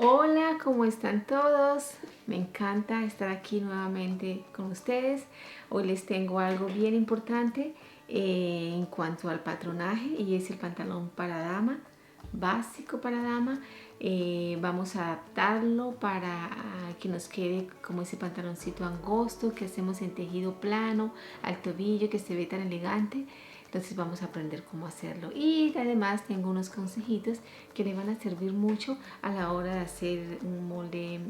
Hola, ¿cómo están todos? Me encanta estar aquí nuevamente con ustedes. Hoy les tengo algo bien importante en cuanto al patronaje y es el pantalón para dama, básico para dama. Vamos a adaptarlo para que nos quede como ese pantaloncito angosto que hacemos en tejido plano, al tobillo, que se ve tan elegante. Entonces vamos a aprender cómo hacerlo y además tengo unos consejitos que le van a servir mucho a la hora de hacer un molde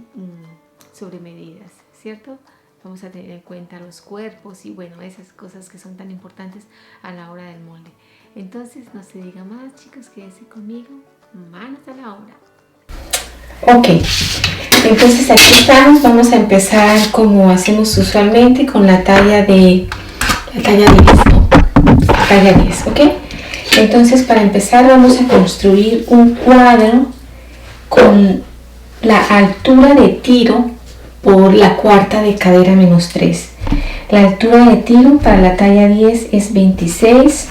sobre medidas, ¿cierto? Vamos a tener en cuenta los cuerpos y bueno, esas cosas que son tan importantes a la hora del molde. Entonces no se diga más, chicos, quédense conmigo, manos a la obra. Ok, entonces aquí estamos, vamos a empezar como hacemos usualmente con la talla 10, ¿ok? Entonces para empezar vamos a construir un cuadro con la altura de tiro por la cuarta de cadera menos 3. La altura de tiro para la talla 10 es 26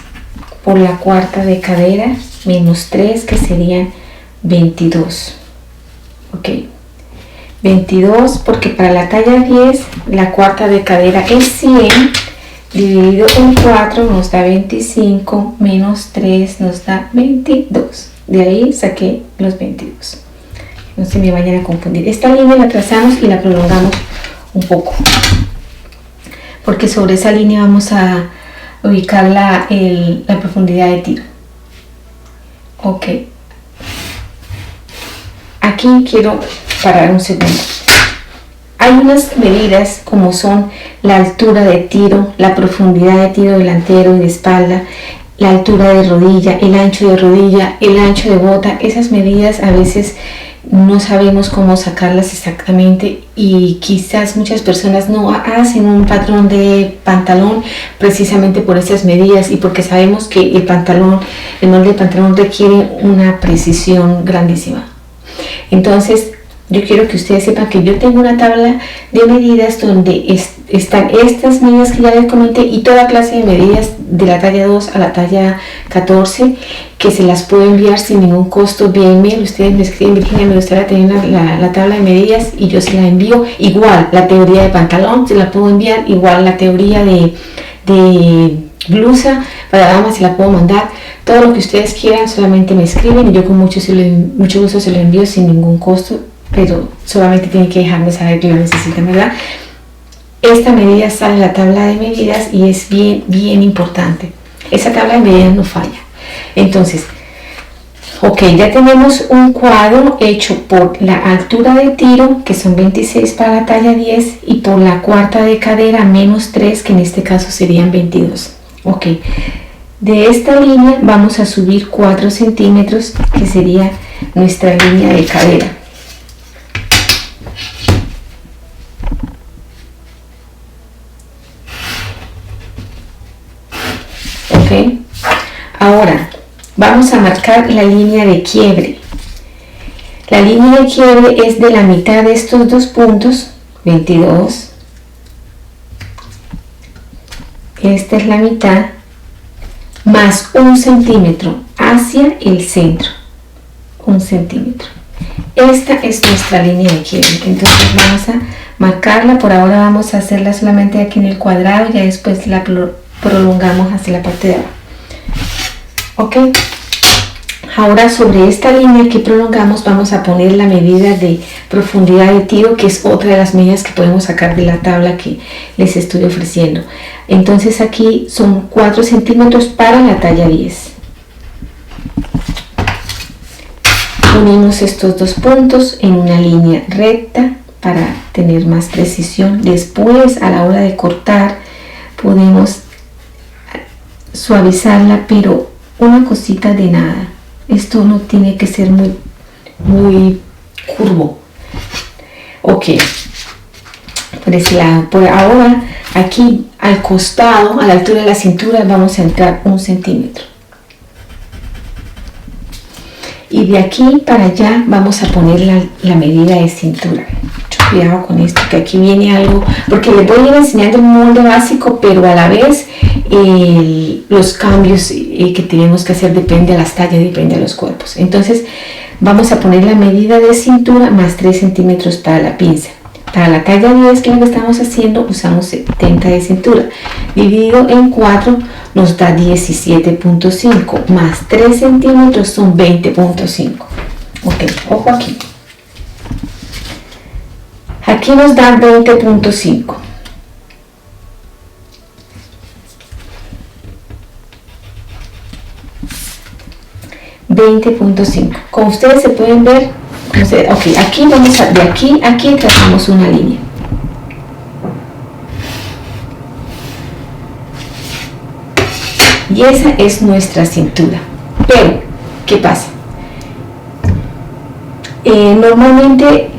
por la cuarta de cadera menos 3, que serían 22. Ok, 22 porque para la talla 10 la cuarta de cadera es 100 dividido en 4 nos da 25, menos 3 nos da 22. De ahí saqué los 22. No se me vayan a confundir. Esta línea la trazamos y la prolongamos un poco, porque sobre esa línea vamos a ubicar la profundidad de tiro. Ok. Aquí quiero parar un segundo. Hay unas medidas como son la altura de tiro, la profundidad de tiro delantero y de espalda, la altura de rodilla, el ancho de rodilla, el ancho de bota. Esas medidas a veces no sabemos cómo sacarlas exactamente y quizás muchas personas no hacen un patrón de pantalón precisamente por esas medidas y porque sabemos que el molde de pantalón requiere una precisión grandísima. Entonces, yo quiero que ustedes sepan que yo tengo una tabla de medidas donde están estas medidas que ya les comenté y toda clase de medidas de la talla 2 a la talla 14 que se las puedo enviar sin ningún costo vía email. Ustedes me escriben: Virginia, me gustaría tener la tabla de medidas, y yo se la envío. Igual la teoría de pantalón se la puedo enviar, igual la teoría de blusa para damas se la puedo mandar. Todo lo que ustedes quieran, solamente me escriben y yo con mucho gusto se lo envío sin ningún costo, pero solamente tienen que dejarme saber que lo necesitan, ¿verdad? Esta medida sale en la tabla de medidas y es bien importante. Esa tabla de medidas no falla. Entonces, ok, ya tenemos un cuadro hecho por la altura de tiro, que son 26 para la talla 10, y por la cuarta de cadera menos 3, que en este caso serían 22. Ok, de esta línea vamos a subir 4 centímetros, que sería nuestra línea de cadera. Ok, ahora vamos a marcar la línea de quiebre. La línea de quiebre es de la mitad de estos dos puntos, 22. Esta es la mitad, más 1 centímetro hacia el centro. 1 centímetro. Esta es nuestra línea de quiebre. Entonces vamos a marcarla. Por ahora vamos a hacerla solamente aquí en el cuadrado, ya después la prolongamos hacia la parte de abajo. Ok, ahora sobre esta línea que prolongamos vamos a poner la medida de profundidad de tiro, que es otra de las medidas que podemos sacar de la tabla que les estoy ofreciendo. Entonces aquí son 4 centímetros para la talla 10. Unimos estos dos puntos en una línea recta para tener más precisión. Después, a la hora de cortar, podemos suavizarla, pero una cosita de nada. Esto no tiene que ser muy curvo. Ok, por ese lado. Por ahora, aquí al costado, a la altura de la cintura, vamos a entrar 1 centímetro. Y de aquí para allá vamos a poner la medida de cintura. Mucho cuidado con esto, que aquí viene algo, porque les voy a ir enseñando un molde básico, pero a la vez los cambios que tenemos que hacer depende de las tallas, depende de los cuerpos. Entonces vamos a poner la medida de cintura más 3 centímetros para la pinza. Para la talla 10, que es lo que estamos haciendo, usamos 70 de cintura. Dividido en 4 nos da 17.5 más 3 centímetros son 20.5. Ok, ojo aquí. Aquí nos da 20.5. Como ustedes se pueden ver, ok, aquí vamos de aquí a aquí trazamos una línea. Y esa es nuestra cintura. Pero, ¿qué pasa? Normalmente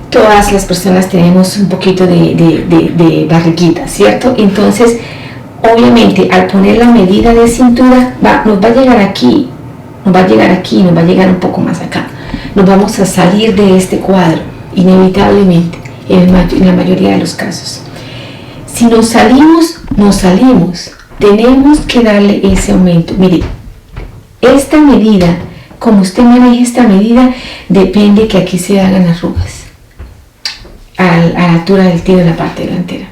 todas las personas tenemos un poquito de barriguita, ¿cierto? Entonces, obviamente, al poner la medida de cintura, nos va a llegar aquí, nos va a llegar un poco más acá. Nos vamos a salir de este cuadro, inevitablemente, en la mayoría de los casos. Si nos salimos, tenemos que darle ese aumento. Mire, esta medida, como usted maneja esta medida, depende que aquí se hagan arrugas a la altura del tiro de la parte delantera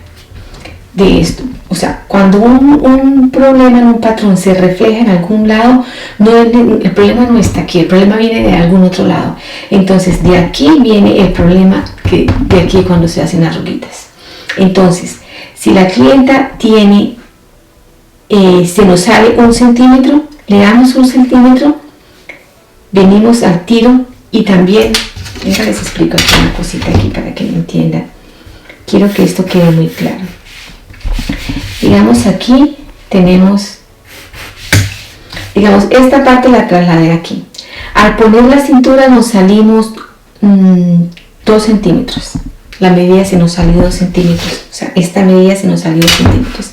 de esto. O sea, cuando un problema en un patrón se refleja en algún lado, el problema no está aquí, el problema viene de algún otro lado. Entonces, de aquí viene el problema, de aquí cuando se hacen arruguitas. Entonces, si la clienta tiene, se nos sale 1 centímetro, le damos 1 centímetro, venimos al tiro y también, les explico aquí una cosita aquí para que me entiendan. Quiero que esto quede muy claro. Digamos aquí tenemos, esta parte la trasladé aquí. Al poner la cintura nos salimos 2 centímetros. La medida se nos salió 2 centímetros. O sea, esta medida se nos salió 2 centímetros.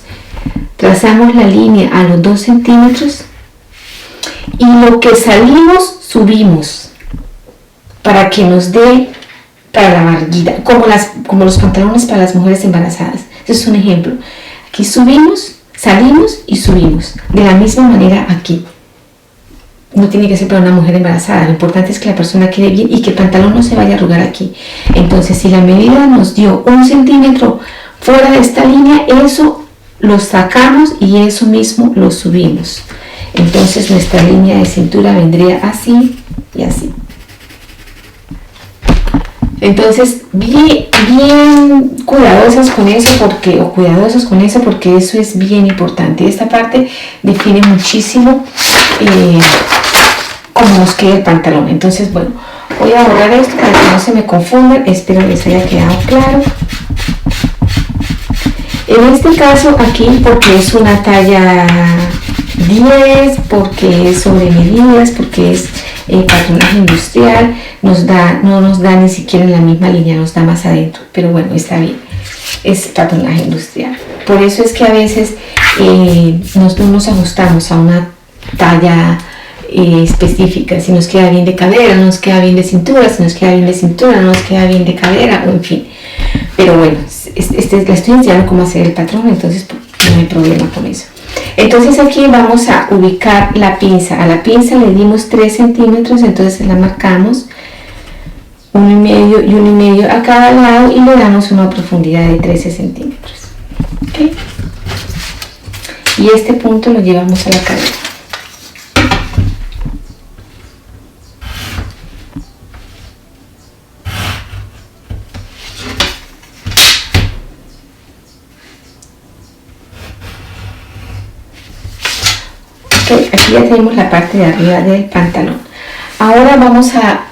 Trazamos la línea a los 2 centímetros y lo que salimos subimos para que nos dé para la barriguita, como los pantalones para las mujeres embarazadas. Ese es un ejemplo. Aquí subimos, salimos y subimos. De la misma manera aquí. No tiene que ser para una mujer embarazada. Lo importante es que la persona quede bien y que el pantalón no se vaya a arrugar aquí. Entonces, si la medida nos dio 1 centímetro fuera de esta línea, eso lo sacamos y eso mismo lo subimos. Entonces, nuestra línea de cintura vendría así y así. Entonces, bien cuidadosos con eso porque eso es bien importante. Esta parte define muchísimo cómo nos queda el pantalón. Entonces, bueno, voy a borrar esto para que no se me confundan. Espero les haya quedado claro. En este caso aquí, porque es una talla 10, porque es sobre medidas, porque es patronaje industrial, no nos da ni siquiera en la misma línea, nos da más adentro, pero bueno, está bien, es patronaje industrial. Por eso es que a veces no nos ajustamos a una talla específica, si nos queda bien de cadera, no nos queda bien de cintura, si nos queda bien de cintura, no nos queda bien de cadera, en fin. Pero bueno, la estoy enseñando cómo hacer el patrón, entonces no hay problema con eso. Entonces aquí vamos a ubicar la pinza. A la pinza le dimos 3 centímetros, entonces la marcamos 1,5 y 1,5 a cada lado y le damos una profundidad de 13 centímetros. ¿Okay? Y este punto lo llevamos a la cadera. Aquí ya tenemos la parte de arriba del pantalón. Ahora vamos a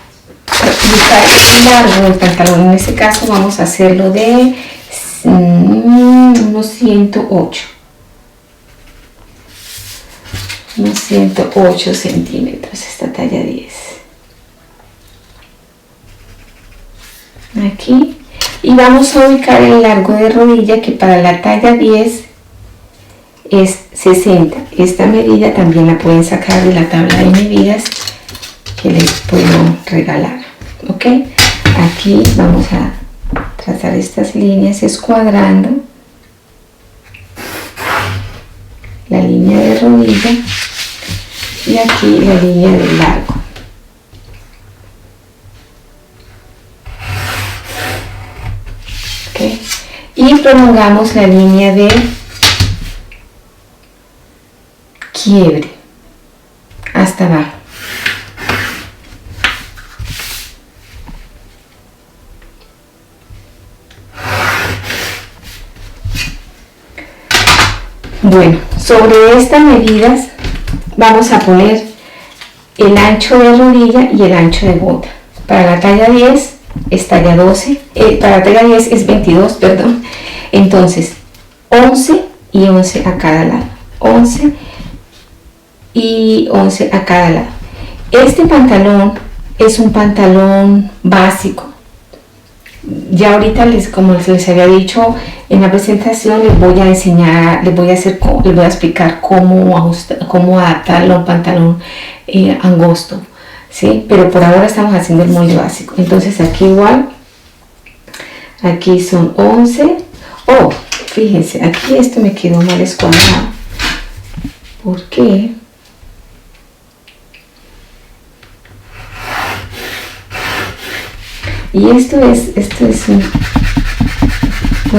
ubicar el largo del pantalón. En este caso vamos a hacerlo de unos 108. Unos 108 centímetros, esta talla 10. Aquí. Y vamos a ubicar el largo de rodilla, que para la talla 10 es 60. Esta medida también la pueden sacar de la tabla de medidas que les puedo regalar. Ok, aquí vamos a trazar estas líneas escuadrando la línea de rodilla y aquí la línea del largo. ¿Okay? Y prolongamos la línea de quiebre hasta abajo. Bueno, sobre estas medidas vamos a poner el ancho de rodilla y el ancho de bota. Para la talla 10 es talla 12, para la talla 10 es 22, perdón. Entonces, 11 y 11 a cada lado. 11 y 11 a cada lado. Este pantalón es un pantalón básico. Ya ahorita como les había dicho en la presentación, les voy a enseñar, les voy a explicar cómo adaptarlo a un pantalón angosto, ¿sí? Pero por ahora estamos haciendo el molde básico. Entonces aquí igual, aquí son 11. Oh, fíjense, aquí esto me quedó mal escuadrado. ¿Por qué? Y esto puede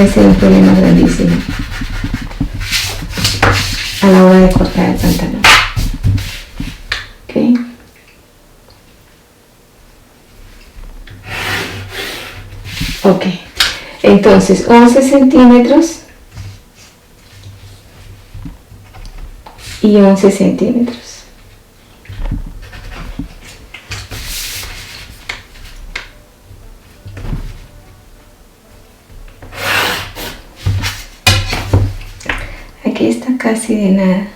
ser un problema grandísimo a la hora de cortar el pantalón. ¿Ok? Ok. Entonces, 11 centímetros y 11 centímetros. Aquí está casi de nada.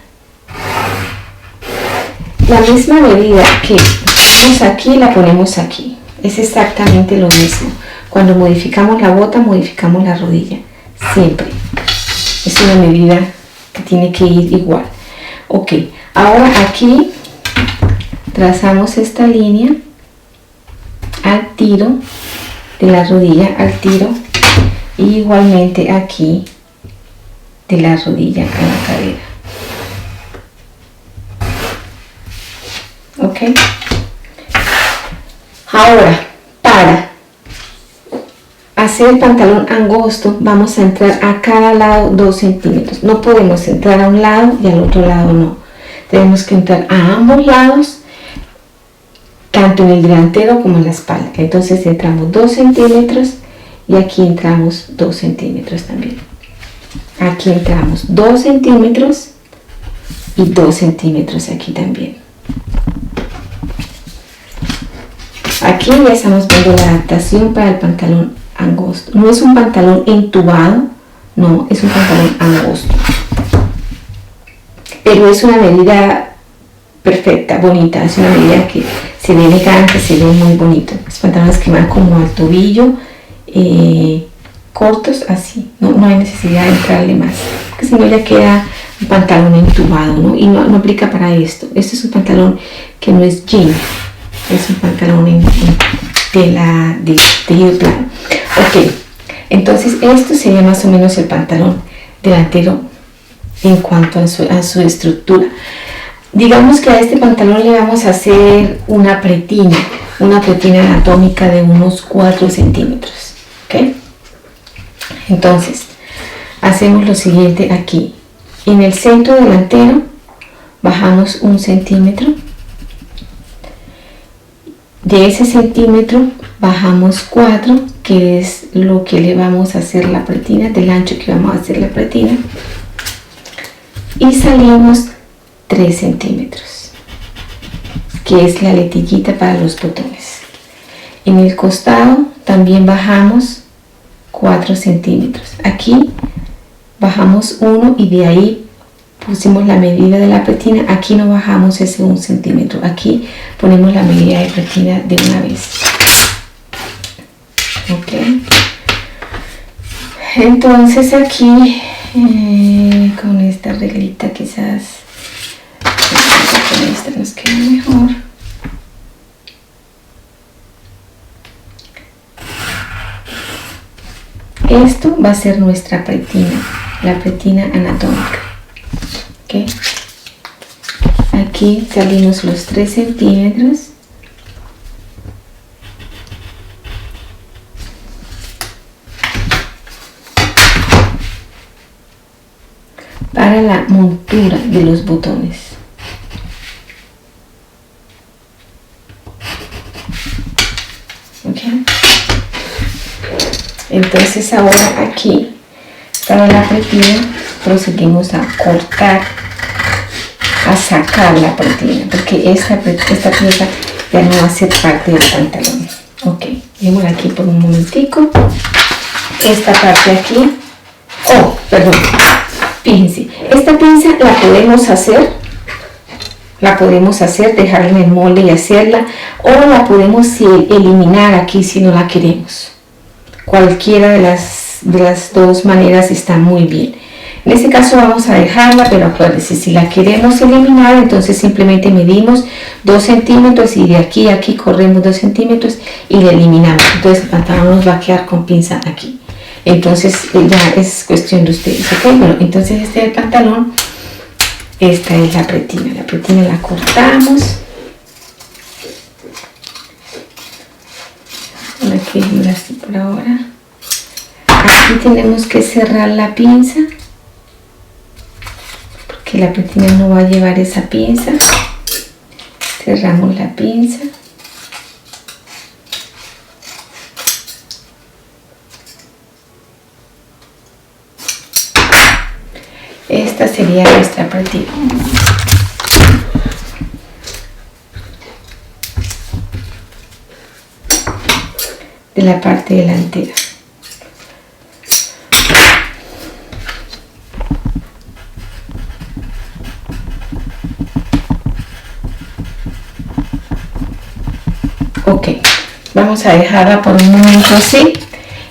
La misma medida que ponemos aquí, la ponemos aquí. Es exactamente lo mismo. Cuando modificamos la bota, modificamos la rodilla. Siempre. Es una medida que tiene que ir igual. Ok. Ahora aquí trazamos esta línea al tiro de la rodilla, al tiro. Y igualmente aquí de la rodilla a la cadera. Ok. Ahora, para hacer el pantalón angosto, vamos a entrar a cada lado 2 centímetros. No podemos entrar a un lado y al otro lado no. Tenemos que entrar a ambos lados, tanto en el delantero como en la espalda. Entonces entramos 2 centímetros y aquí entramos 2 centímetros también. Aquí entramos 2 centímetros y 2 centímetros aquí también. Aquí ya estamos viendo la adaptación para el pantalón angosto. No es un pantalón entubado, no, es un pantalón angosto. Pero es una medida perfecta, bonita, es una medida que se ve elegante, se ve muy bonito. Los pantalones que van como al tobillo, cortos así, no hay necesidad de entrarle más, porque si no ya queda un pantalón entubado, ¿no? Y no aplica para esto. Este es un pantalón que no es jean, es un pantalón en tela de tejido plano. Ok, entonces esto sería más o menos el pantalón delantero en cuanto a su estructura. Digamos que a este pantalón le vamos a hacer una pretina anatómica de unos 4 centímetros. ¿Ok? Entonces, hacemos lo siguiente aquí. En el centro delantero bajamos 1 centímetro. De ese centímetro bajamos 4, que es lo que le vamos a hacer la pretina, del ancho que vamos a hacer la pretina. Y salimos 3 centímetros, que es la letillita para los botones. En el costado también bajamos 4 centímetros. Aquí bajamos 1 y de ahí pusimos la medida de la pretina. Aquí no bajamos ese 1 centímetro. Aquí ponemos la medida de pretina de una vez. Ok. Entonces aquí con esta reglita quizás con esta nos queda mejor. Esto va a ser nuestra pretina, la pretina anatómica. ¿Okay? Aquí aquí salimos los 3 centímetros. Para la montura de los botones. Okay. Entonces ahora aquí para la pretina procedimos a cortar, a sacar la pretina, porque esta pieza ya no va a ser parte del pantalón. Ok, démosla aquí por un momentico. Esta parte aquí, oh, perdón, fíjense, esta pinza la podemos hacer, dejarla en el molde y hacerla, o la podemos eliminar aquí si no la queremos. Cualquiera de las dos maneras está muy bien. En este caso vamos a dejarla, pero acuérdense, si la queremos eliminar, entonces simplemente medimos 2 centímetros y de aquí a aquí corremos 2 centímetros y la eliminamos. Entonces el pantalón nos va a quedar con pinza aquí. Entonces ya es cuestión de ustedes, ¿ok? Bueno, entonces este es el pantalón. Esta es la pretina. La pretina la cortamos. Aquí así por ahora. Aquí tenemos que cerrar la pinza, porque la pretina no va a llevar esa pinza. Cerramos la pinza. Esta sería nuestra pretina. De la parte delantera. Ok, vamos a dejarla por un momento así,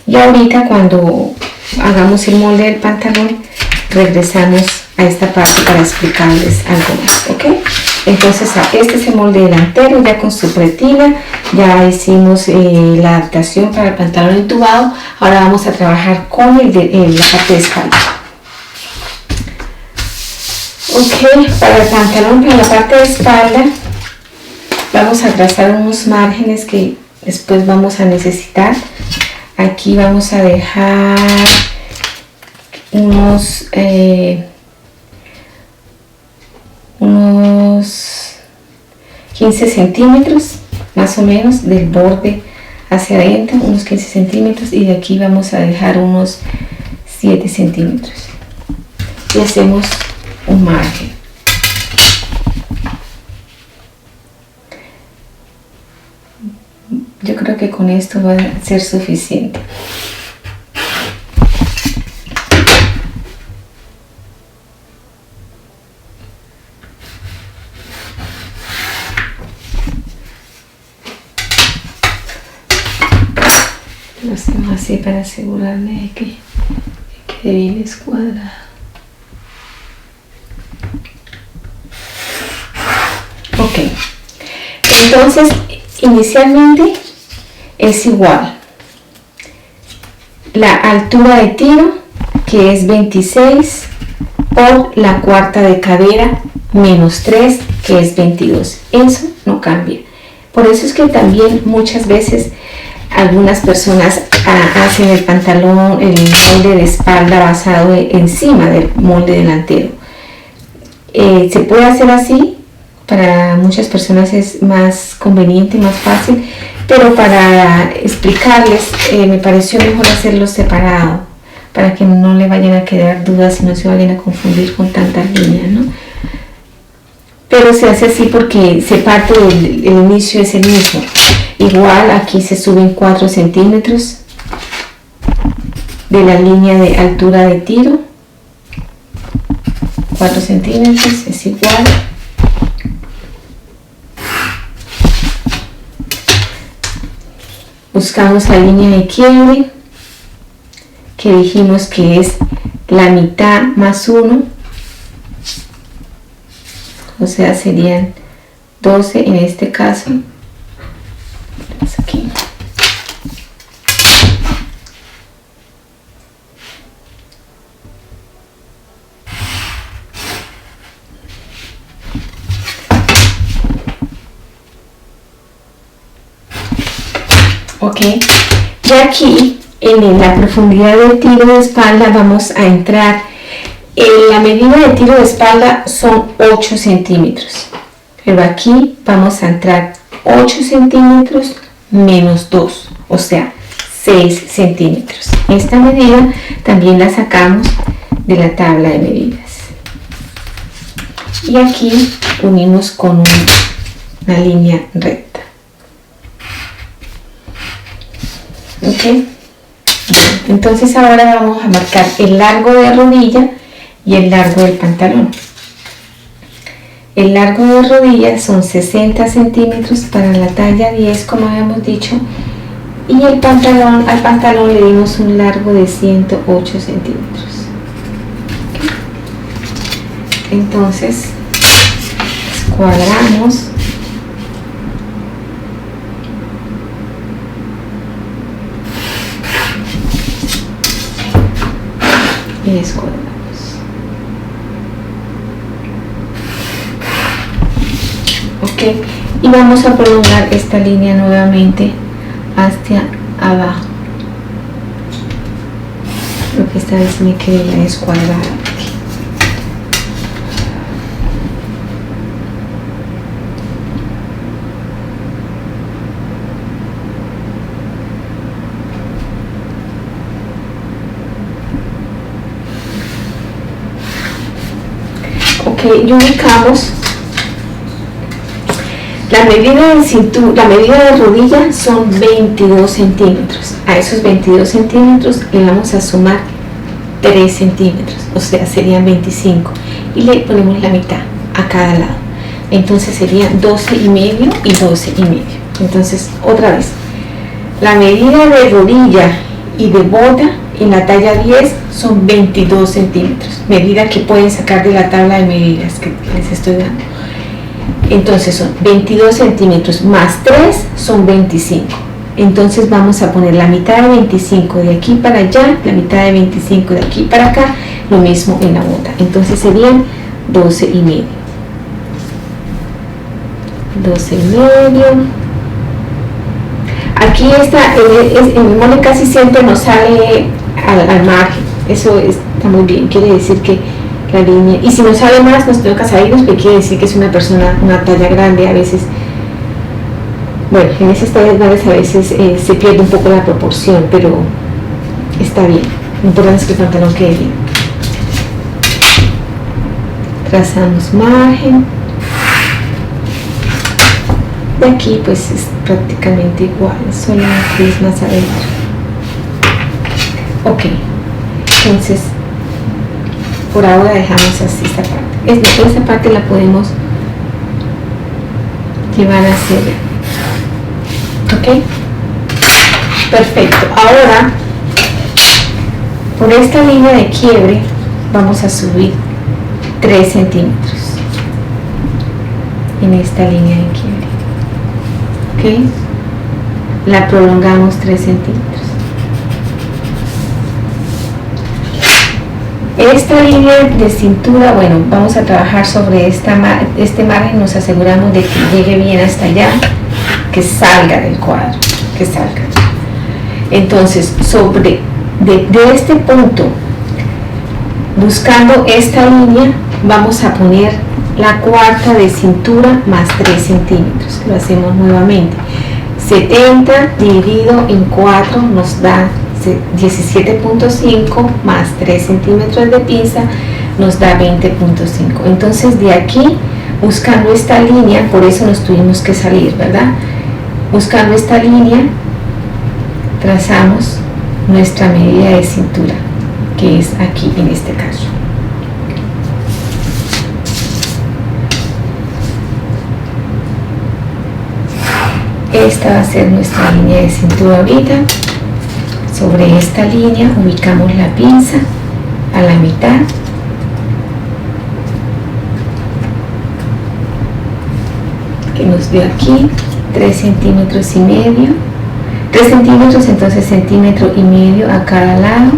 y ahorita cuando hagamos el molde del pantalón regresamos a esta parte para explicarles algo más, ¿ok? Entonces este es el molde delantero ya con su pretina. Ya hicimos la adaptación para el pantalón entubado. Ahora vamos a trabajar con la parte de espalda. Ok, para el pantalón, para la parte de espalda vamos a trazar unos márgenes que después vamos a necesitar. Aquí vamos a dejar unos 15 centímetros más o menos del borde hacia adentro, unos 15 centímetros, y de aquí vamos a dejar unos 7 centímetros y hacemos un margen. Yo creo que con esto va a ser suficiente. Lo hacemos así para asegurarme de que quede bien escuadrado. Ok, entonces inicialmente es igual la altura de tiro, que es 26, por la cuarta de cadera menos 3, que es 22. Eso no cambia. Por eso es que también muchas veces algunas personas hacen el pantalón, el molde de espalda basado encima del molde delantero. Se puede hacer así, para muchas personas es más conveniente, más fácil, pero para explicarles me pareció mejor hacerlo separado, para que no le vayan a quedar dudas y no se vayan a confundir con tantas líneas, ¿no? Pero se hace así porque se parte del inicio, es el mismo. Igual aquí se suben 4 centímetros de la línea de altura de tiro. 4 centímetros es igual. Buscamos la línea de quiebre, que dijimos que es la mitad más 1, o sea serían 12 en este caso. Aquí. ok. Y aquí en la profundidad del tiro de espalda vamos a entrar, la medida de tiro de espalda son 8 centímetros, pero aquí vamos a entrar 8 centímetros menos 2, o sea 6 centímetros. Esta medida también la sacamos de la tabla de medidas. Y aquí unimos con una línea recta. ¿Ok? Bien, entonces ahora vamos a marcar el largo de rodilla y el largo del pantalón. El largo de rodilla son 60 centímetros para la talla 10, como habíamos dicho, y al pantalón le dimos un largo de 108 centímetros. ¿Okay? Entonces cuadramos y descuadramos. Ok, y vamos a prolongar esta línea nuevamente hacia abajo. Creo que esta vez me quedé descuadrada aquí. Ok, y ubicamos la medida de cintura, la medida de rodilla son 22 centímetros. A esos 22 centímetros le vamos a sumar 3 centímetros, o sea, serían 25. Y le ponemos la mitad a cada lado. Entonces serían 12 y medio y 12 y medio. Entonces, otra vez, la medida de rodilla y de bota en la talla 10 son 22 centímetros. Medida que pueden sacar de la tabla de medidas que les estoy dando. Entonces son 22 centímetros más 3 son 25. Entonces vamos a poner la mitad de 25 de aquí para allá, la mitad de 25 de aquí para acá, lo mismo en la bota. Entonces serían 12 y medio. 12 y medio. Aquí en el molde casi siempre nos sale al margen. Eso está muy bien, quiere decir que la línea, y si nos sale más nos toca salirnos, porque quiere decir que es una persona, una talla grande. A veces, bueno, en esas tallas grandes a veces se pierde un poco la proporción, pero está bien. Lo importante es que el pantalón quede bien. Trazamos margen. De aquí pues es prácticamente igual, solo que es más adentro. Ok, entonces por ahora dejamos así esta parte. Esta parte la podemos llevar hacia allá. Ok, perfecto. Ahora por esta línea de quiebre vamos a subir 3 centímetros en esta línea de quiebre. Ok, la prolongamos 3 centímetros. Esta línea de cintura, bueno, vamos a trabajar sobre este margen, nos aseguramos de que llegue bien hasta allá, que salga del cuadro, que salga. Entonces, de este punto, buscando esta línea, vamos a poner la cuarta de cintura más 3 centímetros. Lo hacemos nuevamente. 70 dividido en 4 nos da 17.5 más 3 centímetros de pinza nos da 20.5. Entonces de aquí, buscando esta línea, por eso nos tuvimos que salir, ¿verdad? Buscando esta línea, trazamos nuestra medida de cintura, que es aquí en este caso. Esta va a ser nuestra línea de cintura ahorita. Sobre esta línea ubicamos la pinza a la mitad. Que nos dio aquí 3 centímetros y medio. 3 centímetros, entonces centímetro y medio a cada lado.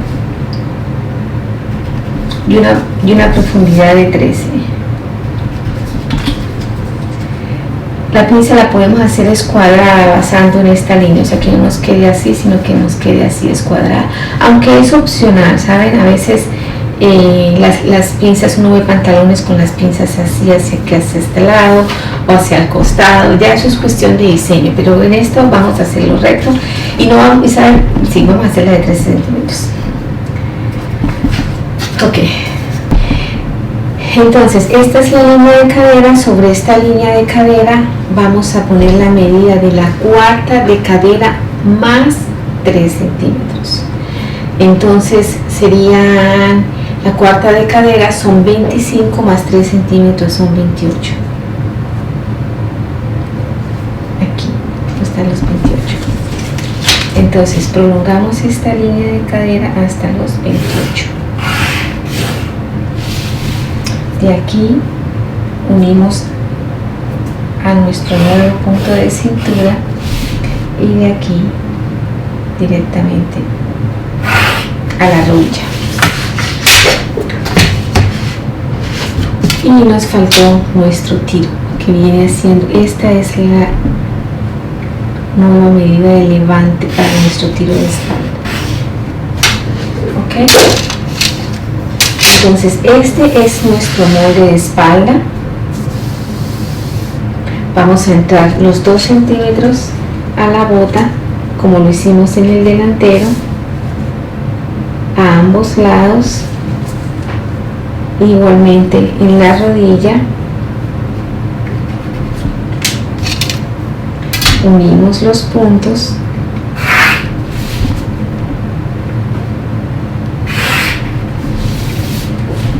Y una profundidad de 13. La pinza la podemos hacer escuadrada basando en esta línea, o sea que no nos quede así, sino que nos quede así escuadrada, aunque es opcional, ¿saben? A veces las pinzas, uno ve pantalones con las pinzas así hacia este lado o hacia el costado, ya eso es cuestión de diseño, pero en esto vamos a hacerlo recto y no vamos, y saben, sí, vamos a hacerla de 13 centímetros. Ok, entonces esta es la línea de cadera. Sobre esta línea de cadera vamos a poner la medida de la cuarta de cadera más 3 centímetros. Entonces serían, la cuarta de cadera son 25 más 3 centímetros son 28. Aquí están los 28. Entonces prolongamos esta línea de cadera hasta los 28. De aquí unimos a nuestro nuevo punto de cintura y de aquí directamente a la rodilla. Y nos faltó nuestro tiro, que viene siendo, esta es la nueva medida de levante para nuestro tiro de espalda. Ok, entonces este es nuestro molde de espalda. Vamos a entrar los 2 centímetros a la bota como lo hicimos en el delantero, a ambos lados, igualmente en la rodilla. Unimos los puntos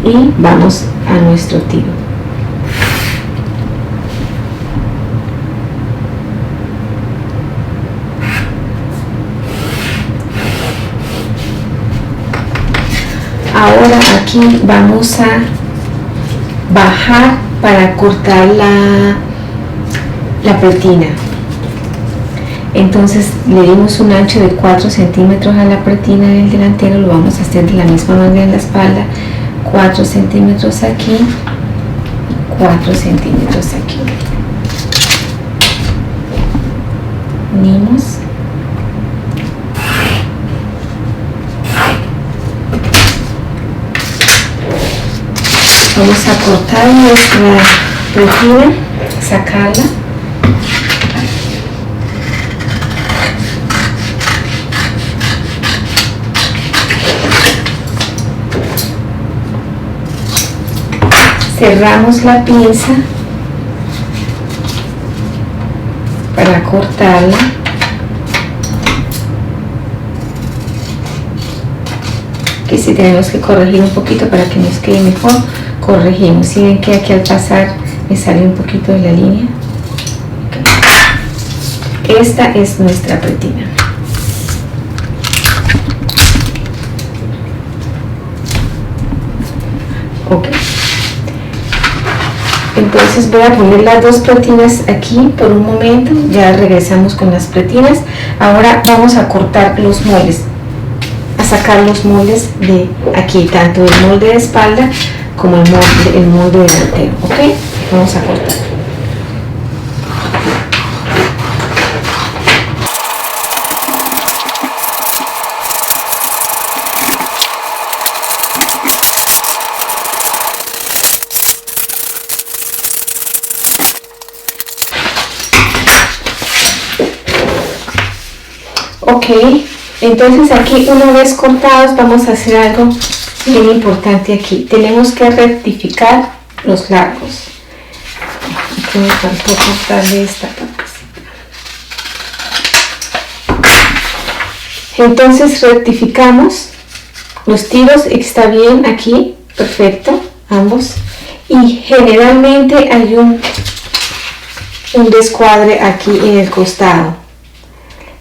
y vamos a nuestro tiro. Ahora aquí vamos a bajar para cortar la pretina. Entonces le dimos un ancho de 4 centímetros a la pretina del delantero, lo vamos a hacer de la misma manera en la espalda, 4 centímetros aquí, 4 centímetros aquí. Unimos. Vamos a cortar nuestra pretina, sacarla. Cerramos la pinza para cortarla. Aquí sí tenemos que corregir un poquito para que nos quede mejor. Corregimos. Si ven que aquí al pasar me sale un poquito de la línea. Okay. Esta es nuestra pretina. Ok. Entonces voy a poner las dos pretinas aquí por un momento, ya regresamos con las pretinas. Ahora vamos a cortar los moldes, a sacar los moldes de aquí, tanto el molde de espalda como el molde delantero. Ok, vamos a cortar. Ok, entonces aquí una vez cortados vamos a hacer algo bien importante aquí. Tenemos que rectificar los largos. Aquí me faltó cortarle esta partecita. Entonces rectificamos los tiros, está bien aquí, perfecto, ambos. Y generalmente hay un descuadre aquí en el costado.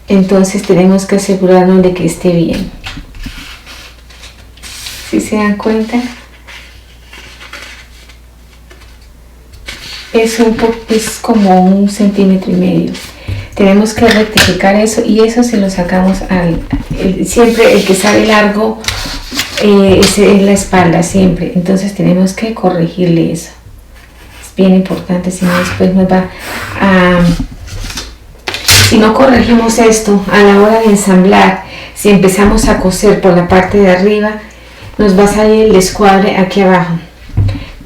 Entonces tenemos que asegurarnos de que esté bien. ¿Sí se dan cuenta? Es como 1,5 centímetros. Tenemos que rectificar eso y eso se lo sacamos siempre el que sale largo es la espalda, siempre. Entonces tenemos que corregirle eso. bien importante, si no después nos va a... Si no corregimos esto a la hora de ensamblar, si empezamos a coser por la parte de arriba, nos va a salir el descuadre aquí abajo.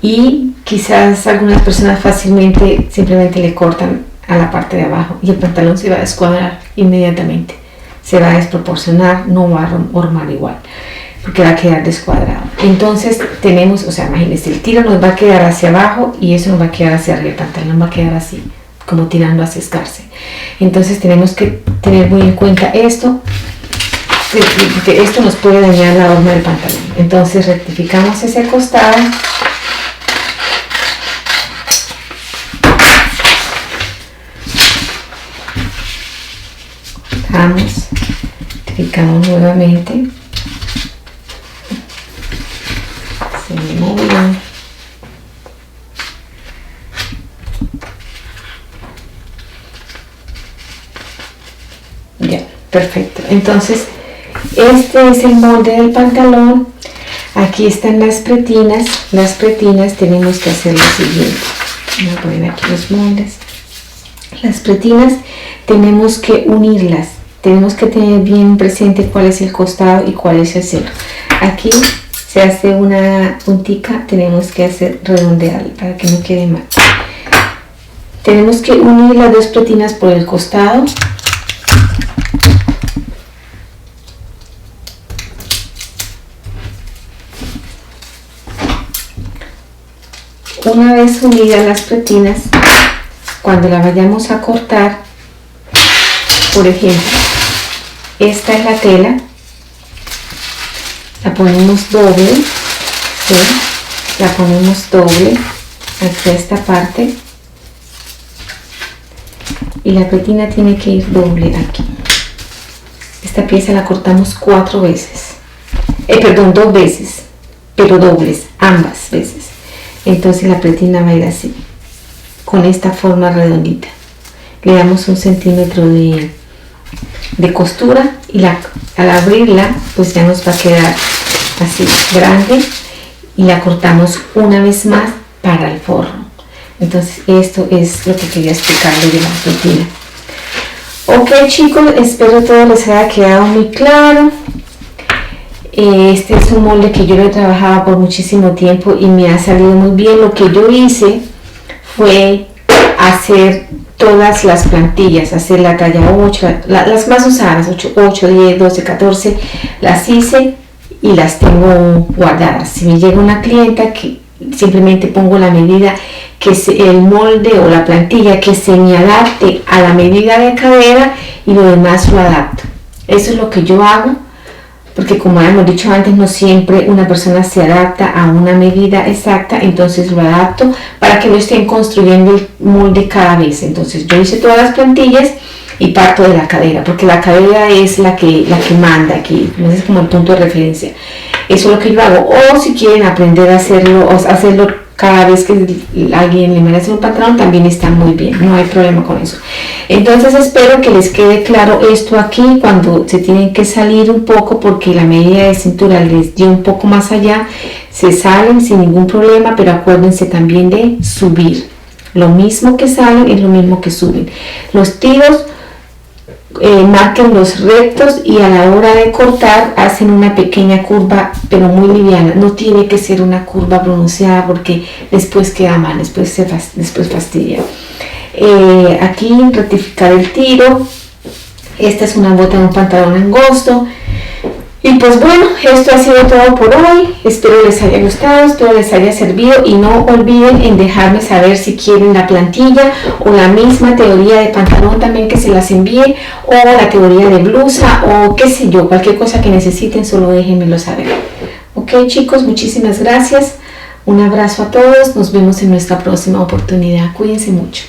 Y quizás algunas personas fácilmente simplemente le cortan a la parte de abajo y el pantalón se va a descuadrar inmediatamente. Se va a desproporcionar, no va a formar igual, porque va a quedar descuadrado. Entonces tenemos, o sea, imagínense, el tiro nos va a quedar hacia abajo y eso nos va a quedar hacia arriba, el pantalón va a quedar así, como tirando hacia escarce. Entonces tenemos que tener muy en cuenta esto, porque esto nos puede dañar la horma del pantalón. Entonces rectificamos ese costado. Rectificamos nuevamente. Se me movió. Ya, perfecto. Entonces, este es el molde del pantalón. Aquí están las pretinas. Las pretinas tenemos que hacer lo siguiente. Voy a poner aquí los moldes. Las pretinas tenemos que unirlas. Tenemos que tener bien presente cuál es el costado y cuál es el centro. Aquí se hace una puntica, tenemos que hacer redondear para que no quede mal. Tenemos que unir las dos pretinas por el costado. Una vez unidas las pretinas, cuando la vayamos a cortar, por ejemplo, esta es la tela, la ponemos doble, ¿sí? La ponemos doble aquí a esta parte y la pretina tiene que ir doble aquí. Esta pieza la cortamos 4 veces, perdón, 2 veces, pero dobles, ambas veces. Entonces la pretina va a ir así, con esta forma redondita. Le damos 1 centímetro de costura y al abrirla pues ya nos va a quedar así grande y la cortamos una vez más para el forro. Entonces esto es lo que quería explicarles de la pretina. Ok chicos, espero todo les haya quedado muy claro. Este es un molde que yo lo he trabajado por muchísimo tiempo y me ha salido muy bien. Lo que yo hice fue hacer todas las plantillas, hacer la talla 8, las más usadas, 8, 10, 12, 14, las hice y las tengo guardadas. Si me llega una clienta que simplemente pongo la medida, que el molde o la plantilla que se me adapte a la medida de cadera y lo demás lo adapto. Eso es lo que yo hago, porque como hemos dicho antes, no siempre una persona se adapta a una medida exacta, entonces lo adapto para que no estén construyendo el molde cada vez. Entonces yo hice todas las plantillas y parto de la cadera, porque la cadera es la que manda aquí, es como el punto de referencia. Eso es lo que yo hago. O si quieren aprender a hacerlo, cada vez que alguien le merece un pantalón, también está muy bien, no hay problema con eso. Entonces espero que les quede claro esto aquí, cuando se tienen que salir un poco, porque la medida de cintura les dio un poco más allá, se salen sin ningún problema, pero acuérdense también de subir. Lo mismo que salen es lo mismo que suben. Los tiros marquen los rectos y a la hora de cortar hacen una pequeña curva, pero muy liviana. No tiene que ser una curva pronunciada porque después queda mal, después fastidia. Aquí rectificar el tiro. Esta es una bota de un pantalón angosto. Y pues bueno, esto ha sido todo por hoy. Espero les haya gustado, espero les haya servido y no olviden en dejarme saber si quieren la plantilla o la misma teoría de pantalón también que se las envíe, o la teoría de blusa o qué sé yo, cualquier cosa que necesiten, solo déjenmelo saber. Ok chicos, muchísimas gracias. Un abrazo a todos, nos vemos en nuestra próxima oportunidad. Cuídense mucho.